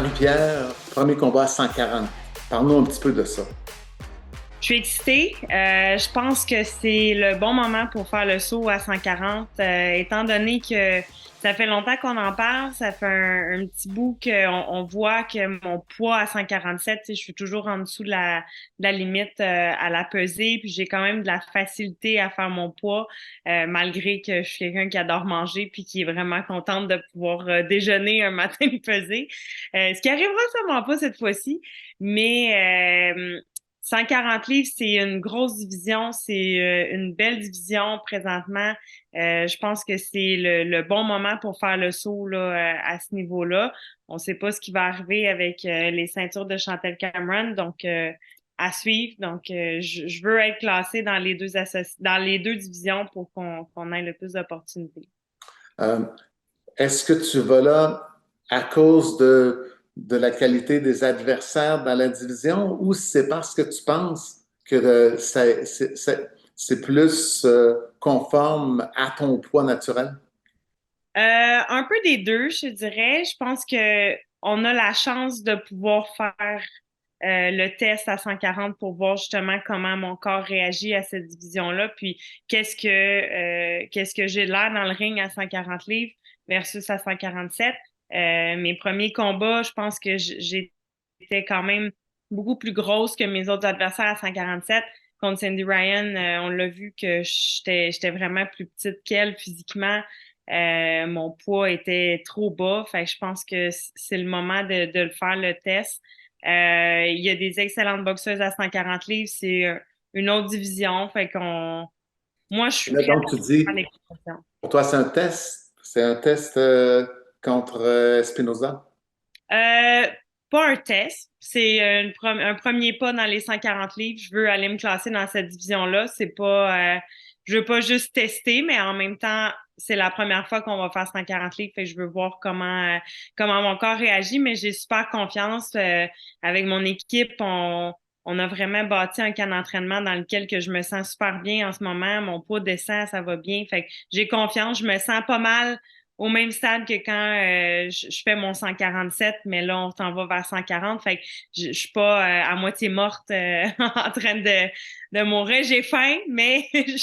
Marie-Pierre, premier combat à 140. Parle-nous un petit peu de ça. Je suis excitée. Je pense que c'est le bon moment pour faire le saut à 140, étant donné que ça fait longtemps qu'on en parle. Ça fait un petit bout qu'on voit que mon poids à 147, tu sais, je suis toujours en dessous de la limite à la pesée. Puis j'ai quand même de la facilité à faire mon poids, malgré que je suis quelqu'un qui adore manger puis qui est vraiment contente de pouvoir déjeuner un matin pesé. Ce qui arrivera sûrement pas cette fois-ci. Mais 140 livres, c'est une grosse division, c'est une belle division présentement. Je pense que c'est le bon moment pour faire le saut là, à ce niveau-là. On ne sait pas ce qui va arriver avec les ceintures de Chantel Cameron, donc à suivre. Donc, je veux être classée dans dans les deux divisions pour qu'on ait le plus d'opportunités. Euh, Est-ce que tu vas là à cause de la qualité des adversaires dans la division ou c'est parce que tu penses que c'est plus conforme à ton poids naturel? Un peu des deux, je dirais. Je pense que on a la chance de pouvoir faire le test à 140 pour voir justement comment mon corps réagit à cette division-là, puis qu'est-ce que j'ai de l'air dans le ring à 140 livres versus à 147. Mes premiers combats, je pense que j'étais quand même beaucoup plus grosse que mes autres adversaires à 147. Contre Cindy Ryan, on l'a vu que j'étais vraiment plus petite qu'elle physiquement. Mon poids était trop bas. Fait que je pense que c'est le moment de le faire le test. Il y a des excellentes boxeuses à 140 livres. C'est une autre division. Fait qu'on, moi, je suis Là, prête donc, tu à faire dis, des compétitions. pour toi, c'est un test. C'est un test contre Espinoza. Euh, Pas un test. C'est un premier pas dans les 140 livres. Je veux aller me classer dans cette division-là. Je veux pas juste tester, mais en même temps, c'est la première fois qu'on va faire 140 livres. Fait que je veux voir comment mon corps réagit, mais j'ai super confiance, avec mon équipe. On a vraiment bâti un camp d'entraînement dans lequel que je me sens super bien en ce moment. Mon poids descend, ça va bien. Fait que j'ai confiance. Je me sens pas mal au même stade que quand je fais mon 147, mais là, on s'en va vers 140. Fait que je suis pas à moitié morte en train de mourir. J'ai faim, mais je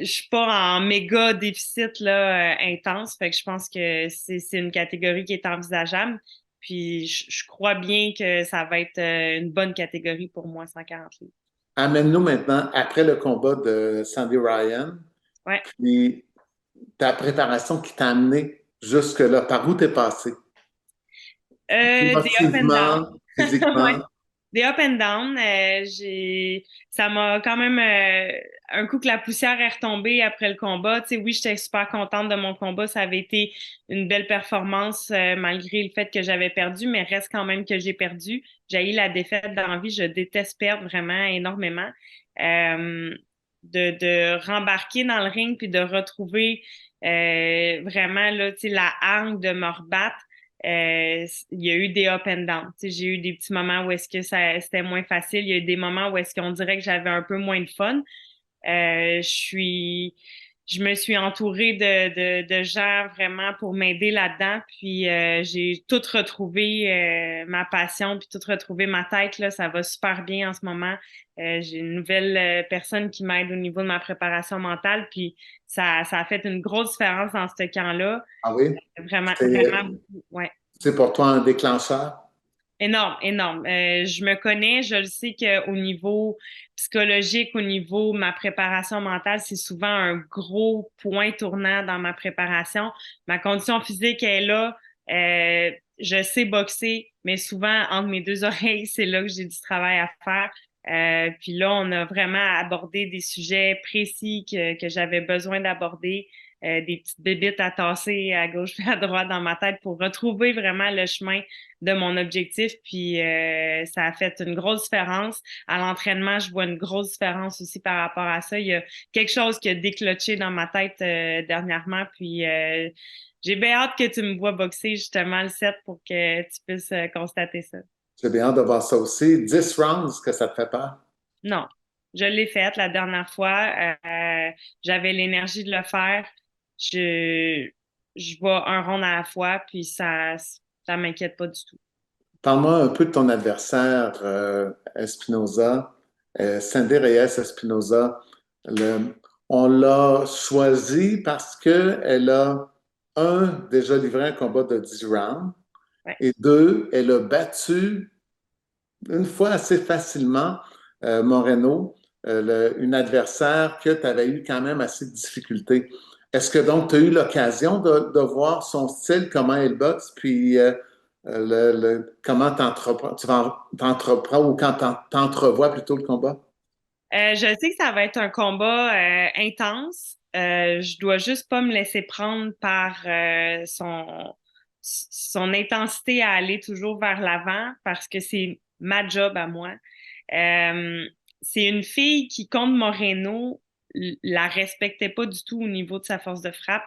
suis pas en méga déficit là, intense. Fait que je pense que c'est une catégorie qui est envisageable. Puis je crois bien que ça va être une bonne catégorie pour moi, 140 livres. Amène-nous maintenant après le combat de Sandy Ryan, Ouais. puis ta préparation qui t'a amené jusque-là. Par où t'es passé? Des up and down. Émotivement, Ouais. physiquement. Des up and down. Ça m'a quand même, un coup que la poussière est retombée après le combat. Tu sais, oui, j'étais super contente de mon combat. Ça avait été une belle performance, malgré le fait que j'avais perdu, mais reste quand même que j'ai perdu. J'ai eu la défaite dans la vie. Je déteste perdre vraiment énormément. Euh, de rembarquer dans le ring puis de retrouver vraiment là, tu sais, la hargne de me rebattre. Il y a eu des up and down. Tu sais, j'ai eu des petits moments où est-ce que c'était moins facile. Il y a eu des moments où est-ce qu'on dirait que j'avais un peu moins de fun. Euh, je suis, je me suis entourée de gens vraiment pour m'aider là-dedans. Puis j'ai tout retrouvé, ma passion, puis tout retrouvé ma tête. Là, ça va super bien en ce moment. J'ai une nouvelle personne qui m'aide au niveau de ma préparation mentale. Puis ça a fait une grosse différence dans ce camp-là. Ah oui? Vraiment, C'est vraiment beaucoup. Ouais. c'est pour toi un déclencheur? Énorme, énorme. Je me connais, je le sais qu'au niveau psychologique, au niveau de ma préparation mentale, c'est souvent un gros point tournant dans ma préparation. Ma condition physique est là. Je sais boxer, mais souvent, entre mes deux oreilles, c'est là que j'ai du travail à faire. Puis là, on a vraiment abordé des sujets précis que j'avais besoin d'aborder, des petites bébites à tasser à gauche et à droite dans ma tête pour retrouver vraiment le chemin de mon objectif. Puis ça a fait une grosse différence. À l'entraînement, je vois une grosse différence aussi par rapport à ça. Il y a quelque chose qui a déclenché dans ma tête dernièrement. Puis j'ai bien hâte que tu me vois boxer justement le 7 pour que tu puisses constater ça. J'ai bien hâte de voir ça aussi. 10 rounds, que ça te fait peur? Non, je l'ai faite la dernière fois. J'avais l'énergie de le faire. Je, je vais un round à la fois, puis ça m'inquiète pas du tout. Parle-moi un peu de ton adversaire, Espinoza, Sandy Reyes Espinoza. Le- on l'a choisi parce qu'elle a, déjà livré un combat de 10 rounds, Ouais. et deux, elle a battu une fois assez facilement Moreno, une adversaire que tu avais eu quand même assez de difficultés. Est-ce que donc tu as eu l'occasion de voir son style, comment elle boxe, puis comment t'entreprends ou quand t'entrevois plutôt le combat? Je sais que ça va être un combat intense. Je dois juste pas me laisser prendre par son intensité à aller toujours vers l'avant parce que c'est ma job à moi. Euh, c'est une fille qui, contre Moreno, la respectait pas du tout au niveau de sa force de frappe.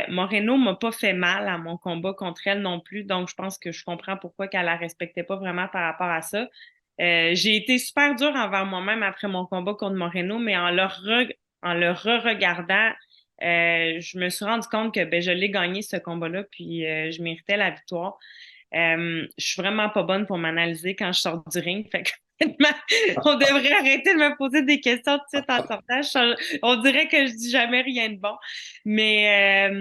Moreno m'a pas fait mal à mon combat contre elle non plus, donc je pense que je comprends pourquoi qu'elle la respectait pas vraiment par rapport à ça. J'ai été super dure envers moi-même après mon combat contre Moreno, mais en le re-regardant, je me suis rendu compte que ben, je l'ai gagné ce combat-là, puis je méritais la victoire. Je suis vraiment pas bonne pour m'analyser quand je sors du ring. Fait que, on devrait arrêter de me poser des questions tout de suite en sortant. On dirait que je dis jamais rien de bon. Mais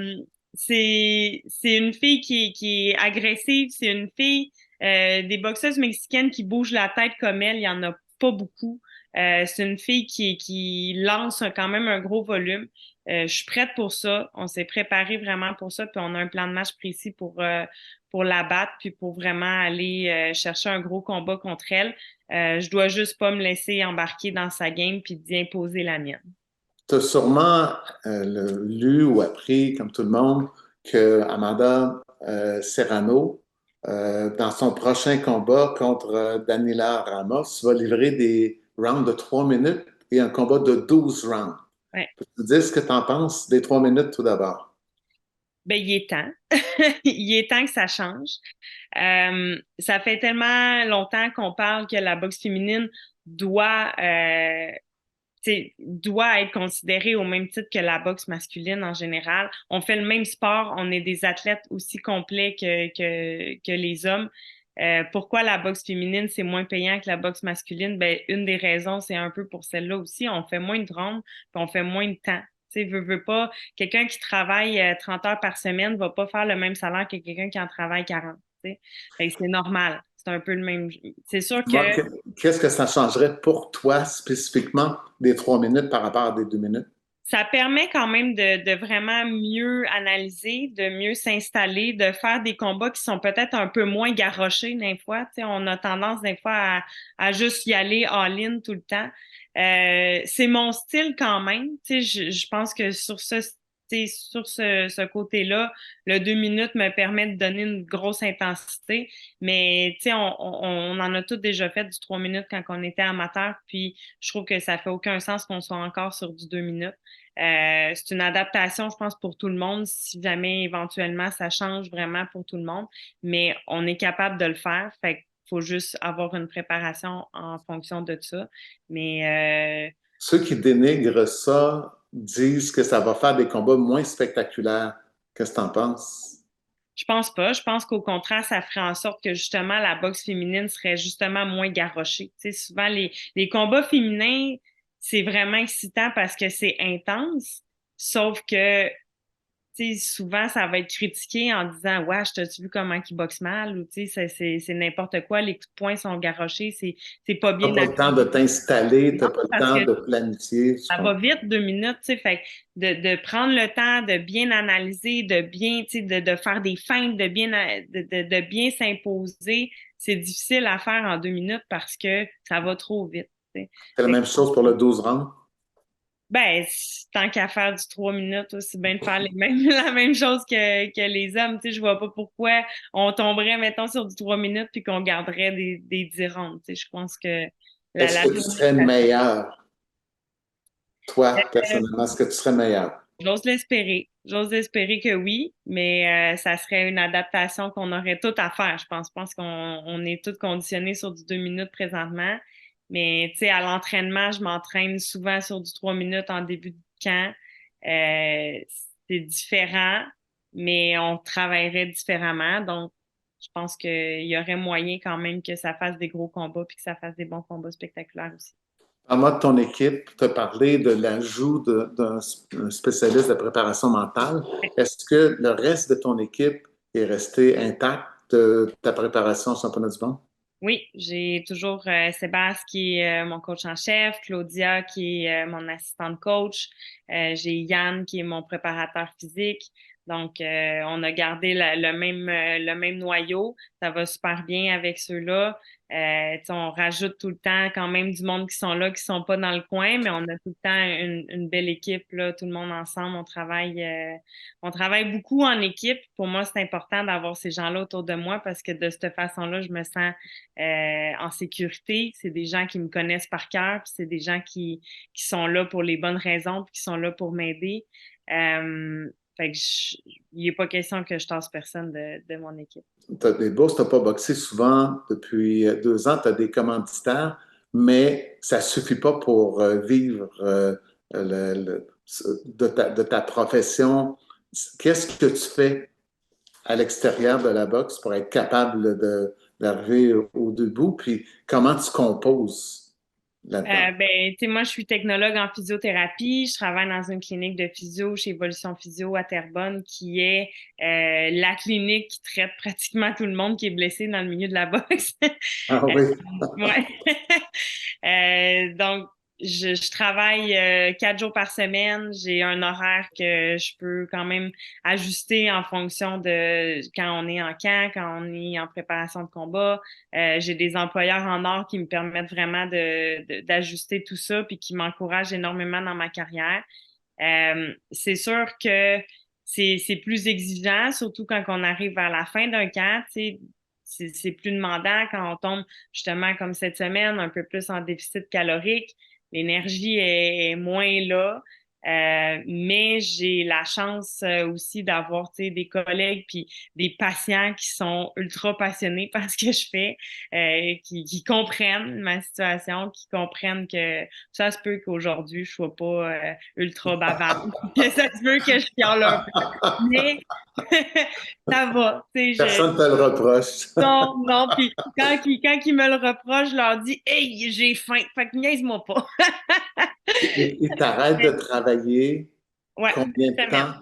c'est une fille qui est agressive, c'est une fille des boxeuses mexicaines qui bougent la tête comme elle, il y en a pas beaucoup. C'est une fille qui lance quand même un gros volume. Je suis prête pour ça. On s'est préparé vraiment pour ça, puis on a un plan de match précis pour la battre, puis pour vraiment aller chercher un gros combat contre elle. Je dois juste pas me laisser embarquer dans sa game puis d'y imposer la mienne. Tu as sûrement lu ou appris, comme tout le monde, que Amanda Serrano, dans son prochain combat contre Daniela Ramos, va livrer des rounds de 3 minutes et un combat de 12 rounds. Ouais. Peux-tu dire ce que tu en penses des 3 minutes tout d'abord? Ben, il est temps. Il est temps que ça change. Ça fait tellement longtemps qu'on parle que la boxe féminine doit doit être considérée au même titre que la boxe masculine en général. On fait le même sport, on est des athlètes aussi complets que les hommes. Pourquoi la boxe féminine, c'est moins payant que la boxe masculine? Ben, une des raisons, c'est un peu pour celle-là aussi. On fait moins de rondes, puis on fait moins de temps. Tu sais, veut pas, quelqu'un qui travaille 30 heures par semaine va pas faire le même salaire que quelqu'un qui en travaille 40. Tu sais. Fait que c'est normal. C'est un peu le même. C'est sûr que Qu'est-ce que ça changerait pour toi spécifiquement des 3 minutes par rapport à des 2 minutes? ça permet quand même de vraiment mieux analyser, de mieux s'installer, de faire des combats qui sont peut-être un peu moins garrochés des fois. Tu sais, on a tendance des fois à juste y aller all-in tout le temps. C'est mon style quand même. Tu sais, je pense que sur ce côté-là, le 2 minutes me permet de donner une grosse intensité. Mais tu sais, on en a tous déjà fait du 3 minutes quand on était amateur. Puis je trouve que ça fait aucun sens qu'on soit encore sur du 2 minutes. C'est une adaptation, je pense, pour tout le monde, si jamais éventuellement ça change vraiment pour tout le monde, mais on est capable de le faire. Fait qu'il faut juste avoir une préparation en fonction de ça. Mais Ceux qui dénigrent ça disent que ça va faire des combats moins spectaculaires. Qu'est-ce que tu en penses? je pense pas. Je pense qu'au contraire, ça ferait en sorte que justement la boxe féminine serait justement moins garrochée. Tu sais, souvent les combats féminins, c'est vraiment excitant parce que c'est intense. Sauf que tu sais, souvent, ça va être critiqué en disant ouais, je t'ai vu comment il boxe mal ou tu sais, c'est n'importe quoi, les coups de poing sont garochés, c'est pas Tu bien n'as pas le temps appuyé. de t'installer, tu Non, n'as pas le parce que temps de planifier. Je ça va comprends. vite, 2 minutes, tu sais, fait que de prendre le temps de bien analyser, de bien, tu sais, de faire des feintes, de bien s'imposer, c'est difficile à faire en 2 minutes parce que ça va trop vite. Tu sais. C'est la Fait même chose pour le 12 rounds. ben, tant qu'à faire du 3 minutes, aussi bien de faire la même chose que les hommes. Tu sais, je vois pas pourquoi on tomberait, mettons, sur du 3 minutes puis qu'on garderait des 10 rondes. Tu sais, je pense que Est-ce la que tu journée, serais meilleur, toi, personnellement, est-ce que tu serais meilleur? j'ose l'espérer. J'ose espérer que oui, mais ça serait une adaptation qu'on aurait tout à faire, je pense. Je pense qu'on est tous conditionnés sur du 2 minutes présentement. Mais tu sais, à l'entraînement, je m'entraîne souvent sur du 3 minutes en début de camp. C'est différent, mais on travaillerait différemment. Donc, je pense qu'il y aurait moyen quand même que ça fasse des gros combats puis que ça fasse des bons combats spectaculaires aussi. Parle-moi de ton équipe, tu as parlé de l'ajout d'un spécialiste de préparation mentale. Est-ce que le reste de ton équipe est resté intact de ta préparation au championnat du monde? Oui, j'ai toujours Sébastien qui est mon coach en chef, Claudia qui est mon assistante coach, j'ai Yann qui est mon préparateur physique. Donc, on a gardé le même noyau. Ça va super bien avec ceux-là. On rajoute tout le temps quand même du monde qui sont là, qui sont pas dans le coin, mais on a tout le temps une belle équipe, là, tout le monde ensemble. On travaille beaucoup en équipe. Pour moi, c'est important d'avoir ces gens-là autour de moi parce que de cette façon-là, je me sens en sécurité. C'est des gens qui me connaissent par cœur, puis c'est des gens qui sont là pour les bonnes raisons, puis qui sont là pour m'aider. Fait que il n'est pas question que je tasse personne de mon équipe. Tu as des bourses, tu n'as pas boxé souvent depuis 2 ans, tu as des commanditaires, mais ça ne suffit pas pour vivre de ta profession. Qu'est-ce que tu fais à l'extérieur de la boxe pour être capable d'arriver au debout? Puis comment tu composes là-dedans? Ben, tu sais, moi, je suis technologue en physiothérapie. Je travaille dans une clinique de physio chez Evolution Physio à Terrebonne, qui est la clinique qui traite pratiquement tout le monde qui est blessé dans le milieu de la boxe. Ah oui. Ouais. Donc, je travaille 4 jours par semaine. J'ai un horaire que je peux quand même ajuster en fonction de quand on est en camp, quand on est en préparation de combat. J'ai des employeurs en or qui me permettent vraiment d'ajuster tout ça puis qui m'encouragent énormément dans ma carrière. C'est sûr que c'est plus exigeant, surtout quand on arrive à la fin d'un camp, tu sais, c'est plus demandant quand on tombe justement comme cette semaine, un peu plus en déficit calorique. L'énergie est moins là. Mais j'ai la chance aussi d'avoir, tu sais, des collègues puis des patients qui sont ultra passionnés par ce que je fais, qui comprennent ma situation, qui comprennent que ça se peut qu'aujourd'hui je sois pas ultra bavarde, que ça se peut que je chiale un peu, mais ça va, tu sais, Personne ne te le reproche. non, non, puis quand ils me le reprochent, je leur dis, hey, j'ai faim, fait que niaise-moi pas. Et t'arrêtes de travailler Ouais, combien de une semaine. temps?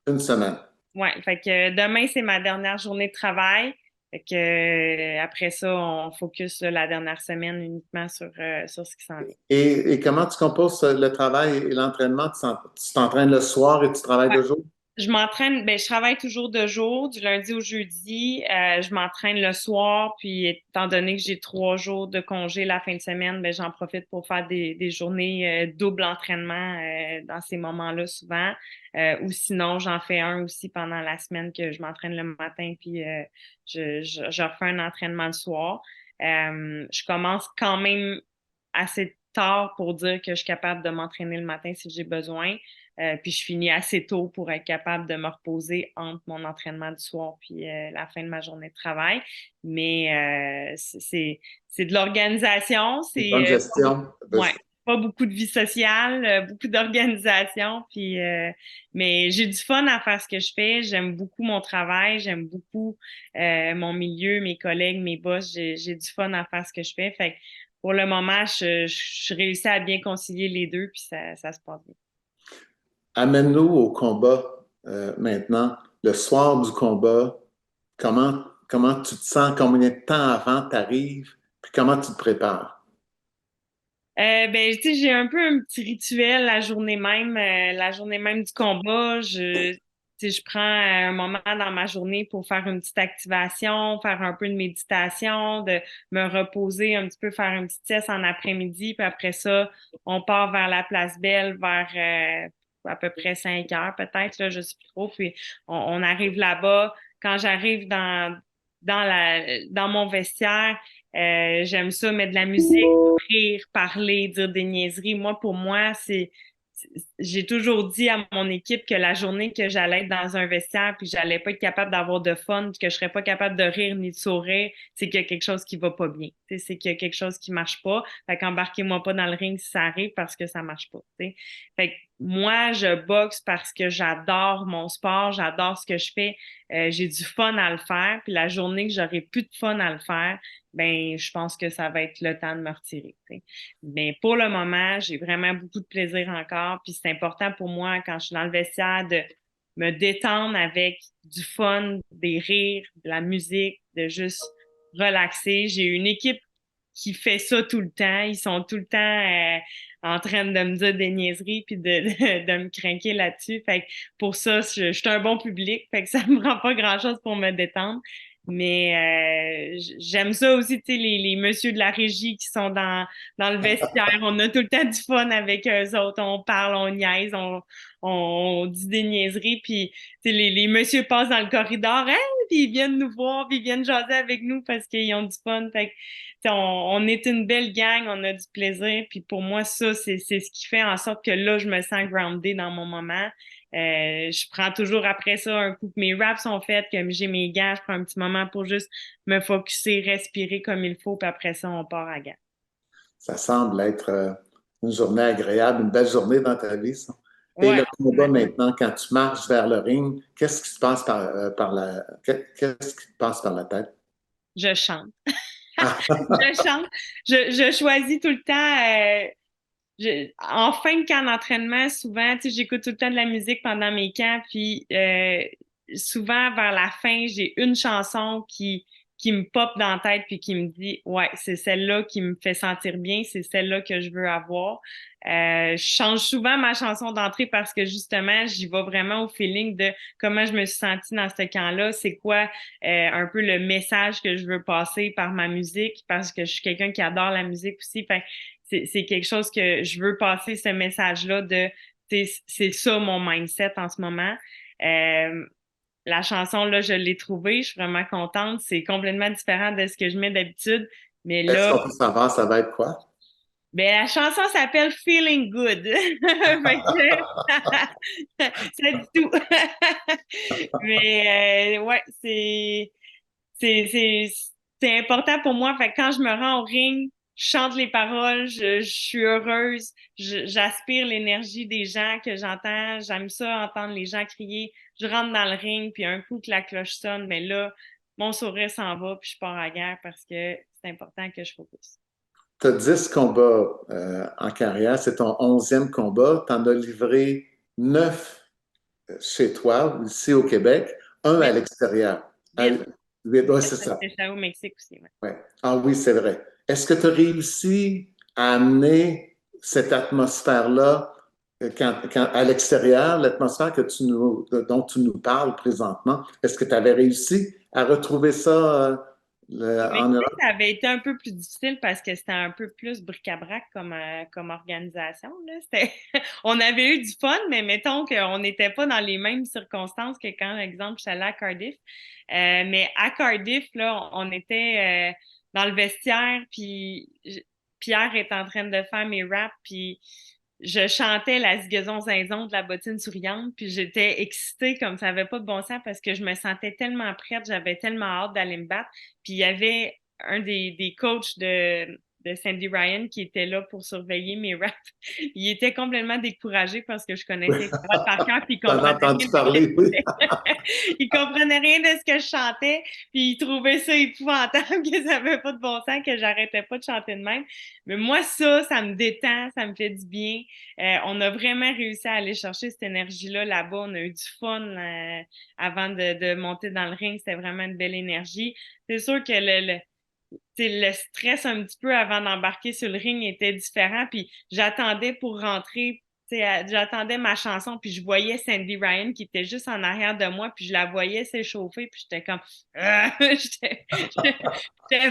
Une semaine. Ouais, fait que demain, c'est ma dernière journée de travail. Fait que après ça, on focus là, la dernière semaine uniquement sur ce qui s'en vient. Et comment tu composes le travail et l'entraînement? Tu t'entraînes le soir et tu travailles Ouais. de jour? Je m'entraîne, ben, je travaille toujours de jour, du lundi au jeudi. Je m'entraîne le soir, puis étant donné que j'ai 3 jours de congé la fin de semaine, ben, j'en profite pour faire des journées double entraînement dans ces moments-là souvent. Ou sinon, j'en fais un aussi pendant la semaine que je m'entraîne le matin, puis je refais un entraînement le soir. Je commence quand même assez tard pour dire que je suis capable de m'entraîner le matin si j'ai besoin. Puis je finis assez tôt pour être capable de me reposer entre mon entraînement du soir puis la fin de ma journée de travail. Mais c'est de l'organisation, Une bonne gestion. ouais, pas beaucoup de vie sociale, beaucoup d'organisation. Puis mais j'ai du fun à faire ce que je fais. J'aime beaucoup mon travail, j'aime beaucoup mon milieu, mes collègues, mes boss. J'ai du fun à faire ce que je fais. Fait que pour le moment, je réussis à bien concilier les deux, puis ça se passe bien. Amène-nous au combat maintenant. Le soir du combat, comment tu te sens? Combien de temps avant tu arrives? Puis comment tu te prépares? Ben, tu sais, j'ai un peu un petit rituel la journée même du combat. Tu sais, je prends un moment dans ma journée pour faire une petite activation, faire un peu de méditation, de me reposer un petit peu, faire une petite sieste en après-midi, puis après ça, on part vers la place Belle vers à peu près 5 heures peut-être, là, je sais plus trop. Puis on arrive là-bas. Quand j'arrive dans mon vestiaire, j'aime ça mettre de la musique, rire, parler, dire des niaiseries. Moi, pour moi, j'ai toujours dit à mon équipe que la journée que j'allais être dans un vestiaire puis j'allais pas être capable d'avoir de fun, puis que je serais pas capable de rire ni de sourire, c'est qu'il y a quelque chose qui va pas bien. C'est qu'il y a quelque chose qui marche pas. Fait qu'embarquez-moi pas dans le ring si ça arrive parce que ça marche pas. T'sais. Fait que moi, je boxe parce que j'adore mon sport, j'adore ce que je fais. J'ai du fun à le faire. Puis la journée que j'aurai plus de fun à le faire, ben je pense que ça va être le temps de me retirer. T'sais. Mais pour le moment, j'ai vraiment beaucoup de plaisir encore. Puis c'est important pour moi, quand je suis dans le vestiaire, de me détendre avec du fun, des rires, de la musique, de juste relaxer. J'ai une équipe qui fait ça tout le temps. Ils sont tout le temps en train de me dire des niaiseries puis de me craquer là-dessus. Fait que pour ça, je suis un bon public. Fait que ça me prend pas grand-chose pour me détendre. Mais j'aime ça aussi, tu sais, les messieurs de la régie qui sont dans le vestiaire. On a tout le temps du fun avec eux autres. On parle, on niaise, on dit des niaiseries. Puis, tu sais, les messieurs passent dans le corridor, hein, puis ils viennent nous voir, puis ils viennent jaser avec nous parce qu'ils ont du fun. Fait que, tu sais, on est une belle gang, on a du plaisir. Puis pour moi, ça, c'est ce qui fait en sorte que là, je me sens grounded dans mon moment. Je prends toujours après ça un coup que mes raps sont faits, que j'ai mes gants, je prends un petit moment pour juste me focusser, respirer comme il faut, puis après ça, on part à gants. Ça semble être une journée agréable, une belle journée dans ta vie, ça. Et Ouais, le combat maintenant, quand tu marches vers le ring, qu'est-ce qui se passe qu'est-ce qui te passe par la tête? je chante. Ah, Je chante. Je choisis tout le temps. En fin de camp d'entraînement, souvent, tu sais, j'écoute tout le temps de la musique pendant mes camps, puis souvent vers la fin, j'ai une chanson qui me pop dans la tête puis qui me dit ouais, c'est celle-là qui me fait sentir bien, c'est celle-là que je veux avoir. Je change souvent ma chanson d'entrée parce que justement, j'y vais vraiment au feeling de comment je me suis sentie dans ce camp-là, c'est quoi un peu le message que je veux passer par ma musique parce que je suis quelqu'un qui adore la musique aussi. Fait c'est quelque chose que je veux passer ce message-là de c'est ça mon mindset en ce moment. Euh, la chanson, là, je l'ai trouvée, je suis vraiment contente. C'est complètement différent de ce que je mets d'habitude. Mais est-ce là, qu'on peut savoir ça va être quoi? ben, la chanson s'appelle Feeling Good. Fait que, c'est du tout. Mais ouais, c'est, c'est, c'est important pour moi. Fait que quand je me rends au ring, je chante les paroles, je suis heureuse, j'aspire l'énergie des gens que j'entends. J'aime ça, entendre les gens crier. Je rentre dans le ring, puis un coup que la cloche sonne, mais là, mon sourire s'en va, puis je pars à la guerre parce que c'est important que je focus. Tu as 10 combats en carrière, c'est ton 11e combat. Tu en as livré 9 chez toi, ici au Québec, un à 8, l'extérieur. 8, Ouais, c'est ça. c'est ça au Mexique aussi. Ouais. Ouais. Ah oui, c'est vrai. Est-ce que tu as réussi à amener cette atmosphère-là à l'extérieur, l'atmosphère dont tu nous parles présentement? Est-ce que tu avais réussi à retrouver ça Au en Mexique, Europe? ça avait été un peu plus difficile parce que c'était un peu plus bric-à-brac comme organisation, là. On avait eu du fun, mais mettons qu'on n'était pas dans les mêmes circonstances que quand, par exemple, je suis allée à Cardiff. Mais à Cardiff, là, on était dans le vestiaire, puis Pierre est en train de faire mes raps, puis je chantais la zigaison zinzon de la bottine souriante, puis j'étais excitée comme ça avait pas de bon sens parce que je me sentais tellement prête, j'avais tellement hâte d'aller me battre. Puis il y avait un des coachs de Sandy Ryan qui était là pour surveiller mes raps. Il était complètement découragé parce que je connaissais les paroles par cœur, puis il T'en as comprenait rien entendu de ce que parler, je oui. disais. Il comprenait rien de ce que je chantais, puis il trouvait ça épouvantable, que ça avait pas de bon sens, que j'arrêtais pas de chanter de même. Mais moi, ça me détend, ça me fait du bien. On a vraiment réussi à aller chercher cette énergie-là là-bas. On a eu du fun avant de monter dans le ring. C'était vraiment une belle énergie. C'est sûr que le stress un petit peu avant d'embarquer sur le ring était différent. Puis j'attendais pour rentrer. J'attendais ma chanson, puis je voyais Sandy Ryan qui était juste en arrière de moi, puis je la voyais s'échauffer, puis j'étais comme j'étais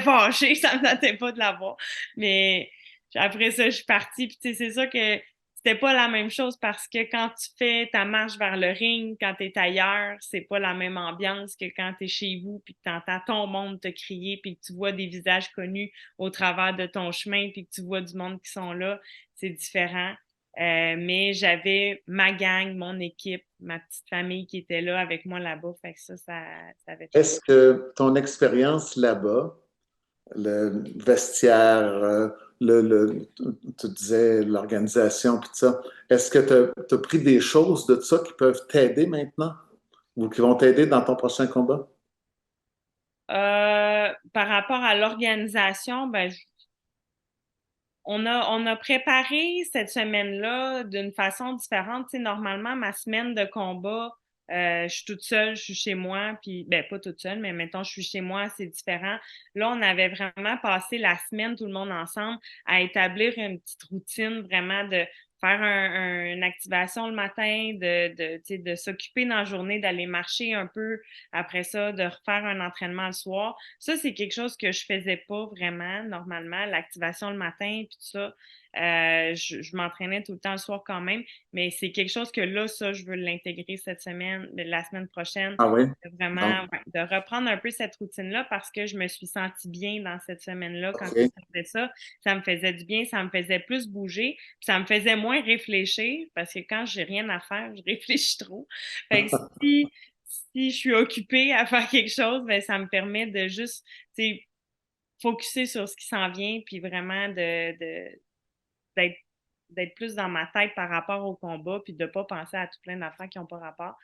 fâchée, ça me tentait pas de la voir. Mais après ça, je suis partie, puis c'est sûr que c'était pas la même chose parce que quand tu fais ta marche vers le ring, quand tu es ailleurs, c'est pas la même ambiance que quand tu es chez vous, puis que tu entends ton monde te crier, puis que tu vois des visages connus au travers de ton chemin, puis que tu vois du monde qui sont là. C'est différent. Mais j'avais ma gang, mon équipe, ma petite famille qui était là avec moi là-bas. Fait que ça avait changé. Est-ce que ton expérience là-bas, le vestiaire, tu disais l'organisation, puis tout ça, est-ce que tu as pris des choses de ça qui peuvent t'aider maintenant ou qui vont t'aider dans ton prochain combat? Par rapport à l'organisation, on a préparé cette semaine-là d'une façon différente. Tu sais, normalement, ma semaine de combat, je suis toute seule, je suis chez moi, puis pas toute seule, mais mettons, je suis chez moi, c'est différent. Là, on avait vraiment passé la semaine, tout le monde ensemble, à établir une petite routine vraiment de faire une activation le matin, tu sais, de s'occuper dans la journée, d'aller marcher un peu, après ça, de refaire un entraînement le soir. Ça, c'est quelque chose que je faisais pas vraiment normalement, l'activation le matin, puis tout ça. Je m'entraînais tout le temps le soir quand même, mais c'est quelque chose que là, ça, je veux l'intégrer cette semaine, la semaine prochaine, Ah oui? vraiment, Donc, ouais, de reprendre un peu cette routine-là parce que je me suis sentie bien dans cette semaine-là quand je OK. faisais ça. Ça me faisait du bien, ça me faisait plus bouger, puis ça me faisait moins réfléchir parce que quand j'ai rien à faire, je réfléchis trop. Fait que si je suis occupée à faire quelque chose, ça me permet de juste, tu sais, focusser sur ce qui s'en vient, puis vraiment d'être, d'être plus dans ma tête par rapport au combat, puis de ne pas penser à tout plein d'affaires qui n'ont pas rapport.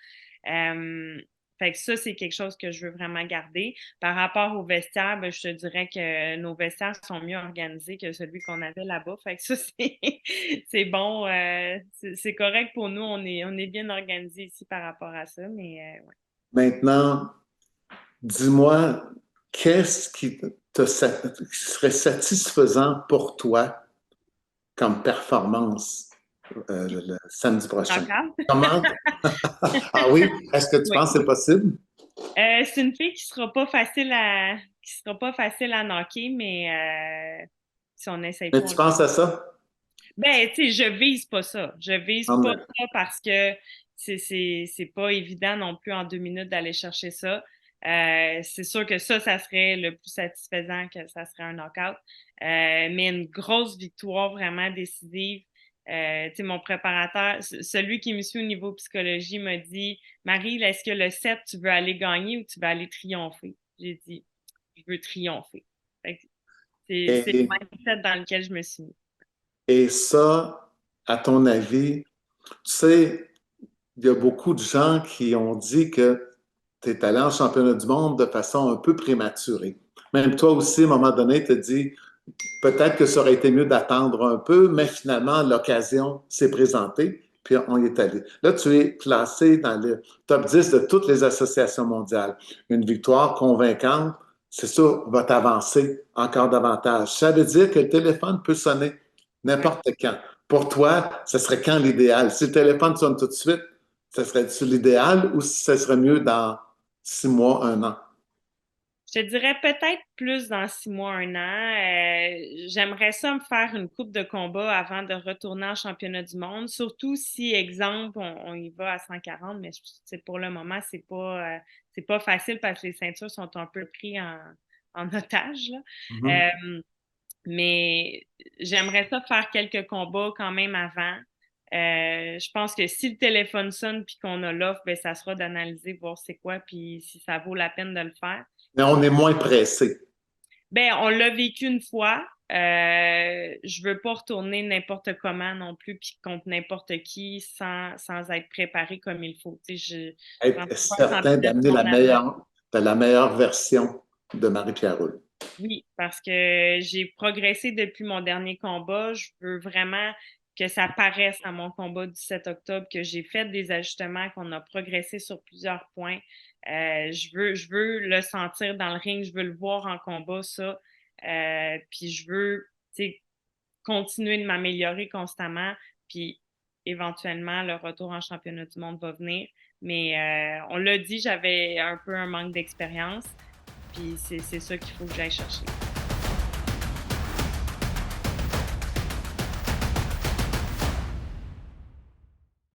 Fait que ça, c'est quelque chose que je veux vraiment garder. Par rapport au vestiaire, je te dirais que nos vestiaires sont mieux organisés que celui qu'on avait là-bas. Fait que ça, c'est bon. C'est correct pour nous. On est bien organisé ici par rapport à ça, mais ouais. Maintenant, dis-moi, qu'est-ce qui serait satisfaisant pour toi comme performance le samedi prochain? Encore? Comment? Ah oui? Est-ce que tu Oui. penses que c'est possible? C'est une fille qui sera pas facile à knocker, mais si on n'essaye Mais pas, tu penses à ça? tu sais, je vise pas ça. Je vise Non, pas mais- ça parce que c'est pas évident non plus en 2 minutes d'aller chercher ça. C'est sûr que ça serait le plus satisfaisant que ça serait un knockout. Mais une grosse victoire vraiment décisive. Tu sais, mon préparateur, celui qui me suit au niveau psychologie m'a dit, Marie, est-ce que le 7, tu veux aller gagner ou tu veux aller triompher? J'ai dit, je veux triompher. Fait que c'est le Et, mindset dans lequel je me suis mis. et ça, à ton avis, tu sais, il y a beaucoup de gens qui ont dit que tu es allé en championnat du monde de façon un peu prématurée. Même toi aussi, à un moment donné, tu te dis, peut-être que ça aurait été mieux d'attendre un peu, mais finalement, l'occasion s'est présentée, puis on y est allé. Là, tu es classé dans le top 10 de toutes les associations mondiales. Une victoire convaincante, c'est ça, va t'avancer encore davantage. Ça veut dire que le téléphone peut sonner Ouais. n'importe quand. Pour toi, ce serait quand l'idéal? Si le téléphone sonne tout de suite, ce serait-tu l'idéal ou si ce serait mieux dans 6 mois, un an? Je te dirais peut-être plus dans 6 mois, un an. J'aimerais ça me faire une coupe de combat avant de retourner en championnat du monde. Surtout si, exemple, on y va à 140, mais pour le moment, c'est pas facile parce que les ceintures sont un peu pris en otage, là. Mhm. Mais j'aimerais ça faire quelques combats quand même avant. Je pense que si le téléphone sonne puis qu'on a l'offre, ça sera d'analyser, voir c'est quoi, puis si ça vaut la peine de le faire. Mais on est moins pressé. On l'a vécu une fois. Je veux pas retourner n'importe comment non plus, puis contre n'importe qui sans être préparé comme il faut. Tu sais, je pense Être pas un certain championnat du d'amener monde à l'avance. la meilleure version de Marie-Pierre Roule. Oui, parce que j'ai progressé depuis mon dernier combat. Je veux vraiment que ça paraisse à mon combat du 7 octobre, que j'ai fait des ajustements, qu'on a progressé sur plusieurs points. Je veux le sentir dans le ring, je veux le voir en combat, ça. Puis je veux, tu sais, continuer de m'améliorer constamment. Puis éventuellement, le retour en championnat du monde va venir. Mais on l'a dit, j'avais un peu un manque d'expérience. Puis c'est ça qu'il faut que j'aille chercher.